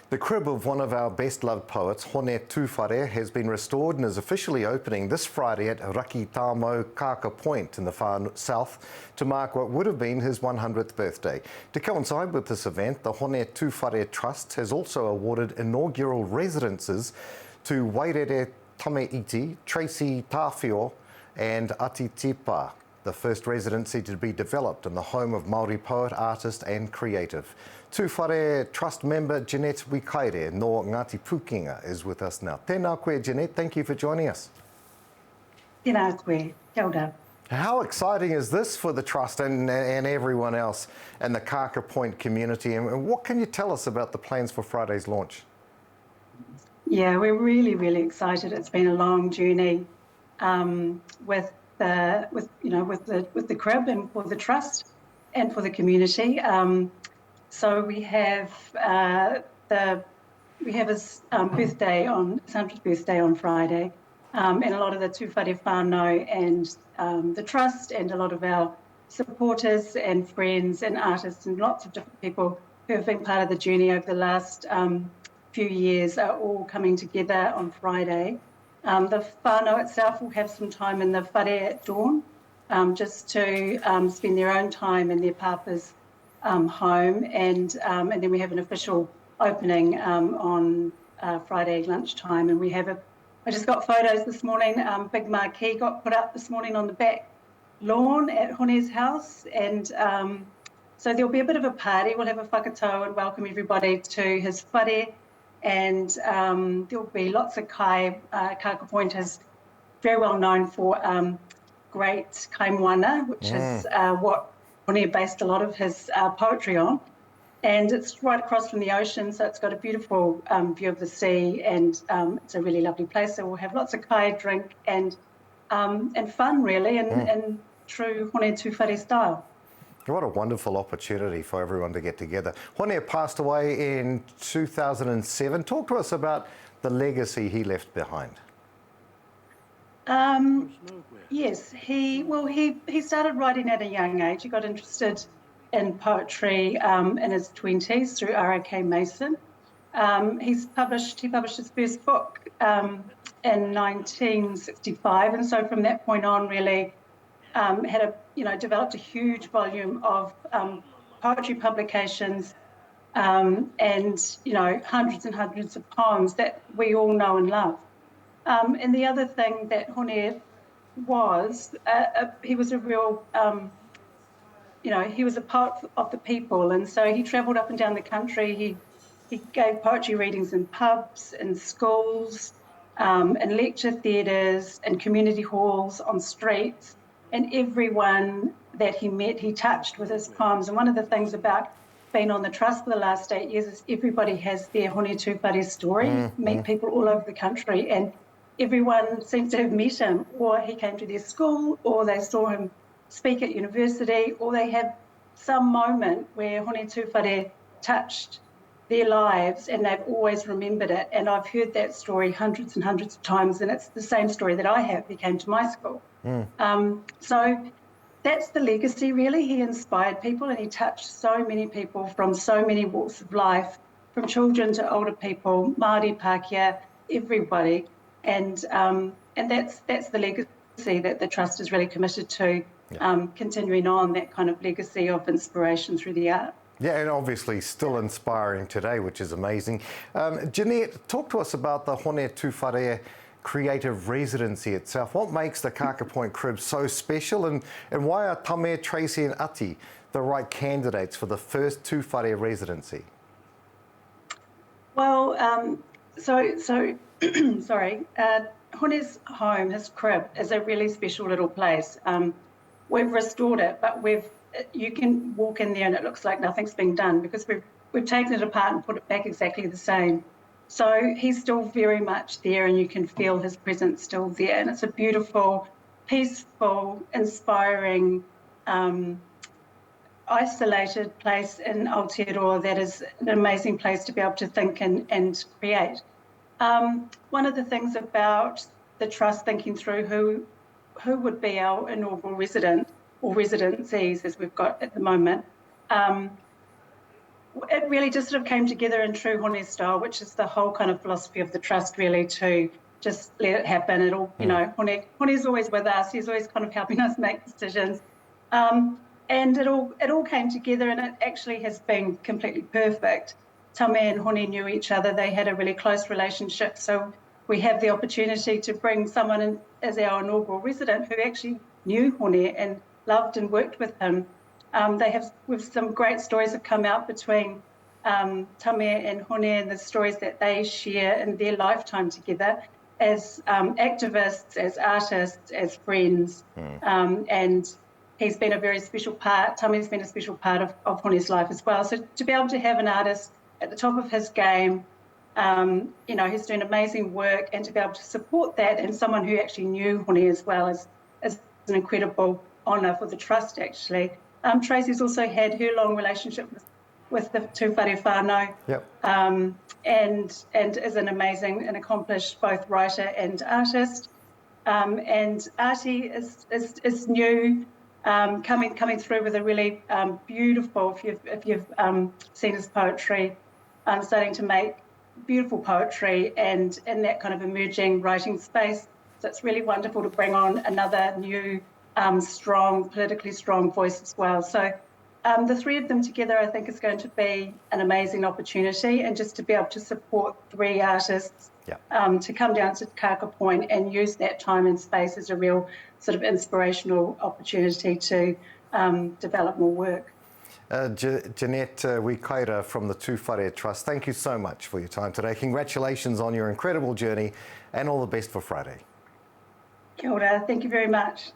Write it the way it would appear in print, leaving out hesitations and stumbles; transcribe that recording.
The crib of one of our best-loved poets, Hone Tūwhare, has been restored and is officially opening this Friday at Rakitamo, Kākā Point in the far south to mark what would have been his 100th birthday. To coincide with this event, the Hone Tūwhare Trust has also awarded inaugural residences to Wairere Tame Iti, Tracey Tawhiao and Ati Teepa, the first residency to be developed in the home of Māori poet, artist and creative. Tūwhare Trust member Jeanette Wikaere no Ngāti Pukenga is with us now. Tēnā koe, Jeanette, thank you for joining us. Tēnā koe, kia ora. How exciting is this for the Trust and everyone else and the Kākā Point community? And what can you tell us about the plans for Friday's launch? Yeah, we're really, really excited. It's been a long journey with the crib and for the Trust and for the community. So we have his birthday on his 100th birthday on Friday, and a lot of the Tūwhare whānau and the Trust and a lot of our supporters and friends and artists and lots of different people who have been part of the journey over the last few years are all coming together on Friday. The whānau itself will have some time in the whare at dawn, just to spend their own time in their papa's home, and then we have an official opening on Friday lunchtime, and we have I just got photos this morning. Big marquee got put up this morning on the back lawn at Hone's house, and so there'll be a bit of a party. We'll have a whakatōhea and welcome everybody to his whare, and there'll be lots of kai. Kākā Point is very well known for great kai moana, which is what Hone based a lot of his poetry on, and it's right across from the ocean, so it's got a beautiful view of the sea, and it's a really lovely place. So we'll have lots of kai, drink, and fun, really, in true Hone Tūwhare style. What a wonderful opportunity for everyone to get together. Hone passed away in 2007. Talk to us about the legacy he left behind. Yes, he started writing at a young age. He got interested in poetry in his 20s through R.A.K. Mason. He published his first book in 1965, and so from that point on, really developed a huge volume of poetry publications and hundreds and hundreds of poems that we all know and love. And the other thing that Hone was, he was a real, he was a poet of the people, and so he travelled up and down the country. He gave poetry readings in pubs, in schools, in lecture theatres, in community halls, on streets, and everyone that he met, he touched with his poems. And one of the things about being on the Trust for the last 8 years is everybody has their Hone Tūwhare story, meet people all over the country, and everyone seems to have met him, or he came to their school, or they saw him speak at university, or they have some moment where Hone Tūwhare touched their lives and they've always remembered it. And I've heard that story hundreds and hundreds of times, and it's the same story that I have. He came to my school. So that's the legacy, really. He inspired people and he touched so many people from so many walks of life, from children to older people, Māori, Pākehā, everybody. And that's the legacy that the Trust is really committed to, continuing on that kind of legacy of inspiration through the art. Yeah, and obviously still inspiring today, which is amazing. Jeanette, talk to us about the Hone Tūwhare Creative Residency itself. What makes the Kākā Point crib so special, and why are Tame, Tracey and Ati the right candidates for the first Tūwhare residency? Well, sorry, Hone's home, his crib, is a really special little place. We've restored it, but you can walk in there and it looks like nothing's been done because we've taken it apart and put it back exactly the same. So he's still very much there, and you can feel his presence still there. And it's a beautiful, peaceful, inspiring, isolated place in Aotearoa that is an amazing place to be able to think and create. One of the things about the Trust thinking through who would be our inaugural resident or residencies, as we've got at the moment, it really just sort of came together in true Hone style, which is the whole kind of philosophy of the trust, really, to just let it happen. It'll, you know, Hone's always with us. He's always kind of helping us make decisions. And it all came together, and it actually has been completely perfect. Tame and Hone knew each other. They had a really close relationship. So we have the opportunity to bring someone in as our inaugural resident who actually knew Hone and loved and worked with him. With some great stories have come out between Tame and Hone, and the stories that they share in their lifetime together as activists, as artists, as friends. And he's been a very special part. Tame's been a special part of Hone's life as well. So to be able to have an artist at the top of his game, you know, who's doing amazing work, and to be able to support that, and someone who actually knew Hone as well, is an incredible honour for the trust, actually. Tracey's also had her long relationship with the Tūwhare whānau, and is an amazing and accomplished both writer and artist. And Ati is new, coming through with a really beautiful, if you've seen his poetry, starting to make beautiful poetry and in that kind of emerging writing space. So it's really wonderful to bring on another new, politically strong voice as well. So the three of them together, I think, is going to be an amazing opportunity, and just to be able to support three artists to come down to Kākā Point and use that time and space as a real sort of inspirational opportunity to develop more work. Jeanette Wikaira from the Tūwhare Trust, thank you so much for your time today. Congratulations on your incredible journey, and all the best for Friday. Kia ora, thank you very much.